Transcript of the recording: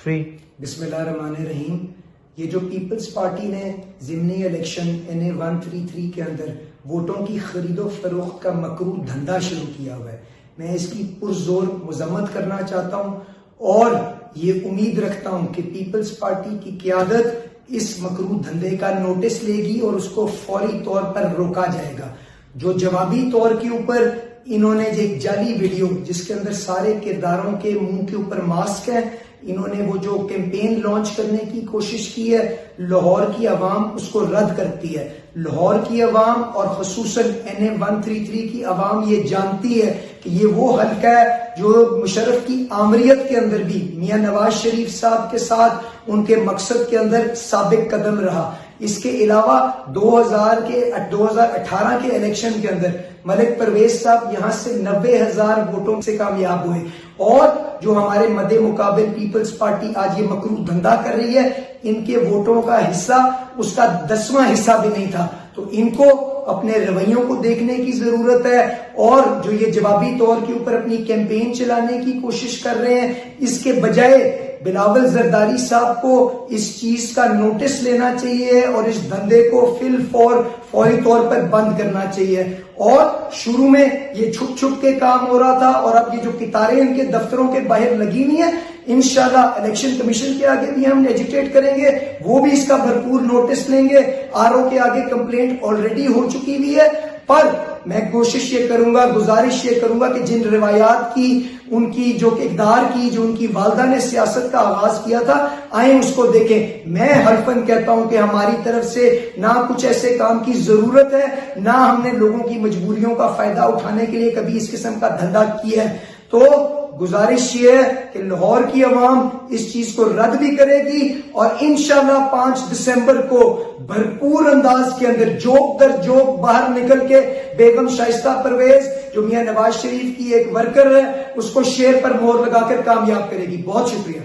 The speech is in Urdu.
بسم اللہ الرحمن الرحیم. یہ جو پیپلز پارٹی نے ضمنی الیکشن NA 133 کے اندر ووٹوں کی خرید و فروخت کا مکروہ دھندا شروع کیا ہوا ہے، میں اس کی پرزور مذمت کرنا چاہتا ہوں اور یہ امید رکھتا ہوں کہ پیپلز پارٹی کی قیادت اس مکروہ دھندے کا نوٹس لے گی اور اس کو فوری طور پر روکا جائے گا. جو جوابی طور کے اوپر انہوں نے ایک جعلی ویڈیو جس کے اندر سارے کرداروں کے منہ کے اوپر ماسک ہے، انہوں نے وہ جو کیمپین لانچ کرنے کی کوشش کی ہے، لاہور کی عوام اس کو رد کرتی ہے. لاہور کی عوام اور خصوصاً NA 133 کی عوام یہ جانتی ہے کہ یہ وہ حلقہ ہے جو مشرف کی آمریت کے اندر بھی میاں نواز شریف صاحب کے ساتھ ان کے مقصد کے اندر ثابت قدم رہا. اس کے علاوہ 2018 کے الیکشن کے اندر ملک پرویز صاحب یہاں سے 90,000 ووٹوں سے کامیاب ہوئے، اور جو ہمارے مد مقابل پیپلز پارٹی آج یہ مکروہ دھندا کر رہی ہے، ان کے ووٹوں کا حصہ اس کا 10واں حصہ بھی نہیں تھا. تو ان کو اپنے رویوں کو دیکھنے کی ضرورت ہے، اور جو یہ جوابی طور کے اوپر اپنی کیمپین چلانے کی کوشش کر رہے ہیں، اس کے بجائے بلاول زرداری صاحب کو اس چیز کا نوٹس لینا چاہیے اور اس دھندے کو فوری طور پر بند کرنا چاہیے. اور شروع میں یہ چھپ چھپ کے کام ہو رہا تھا، اور اب یہ جو قطاریں ان کے دفتروں کے باہر لگی ہوئی ہیں، انشاءاللہ الیکشن کمیشن کے آگے بھی ہم ایجیٹیٹ کریں گے، وہ بھی اس کا بھرپور نوٹس لیں گے. RO کے آگے کمپلینٹ آلریڈی ہو چکی ہوئی ہے، پر میں کوشش یہ کروں گا، گزارش یہ کروں گا کہ جن روایات کی، ان کی جو اقدار کی، جو ان کی والدہ نے سیاست کا آغاز کیا تھا، آئیں اس کو دیکھیں. میں حلفاً کہتا ہوں کہ ہماری طرف سے نہ کچھ ایسے کام کی ضرورت ہے، نہ ہم نے لوگوں کی مجبوریوں کا فائدہ اٹھانے کے لیے کبھی اس قسم کا دھندا کیا ہے. تو گزارش یہ ہے کہ لاہور کی عوام اس چیز کو رد بھی کرے گی، اور انشاءاللہ 5 دسمبر کو بھرپور انداز کے اندر جوک در جوک باہر نکل کے بیگم شائستہ پرویز جو میاں نواز شریف کی ایک ورکر ہے، اس کو شیر پر مہر لگا کر کامیاب کرے گی. بہت شکریہ.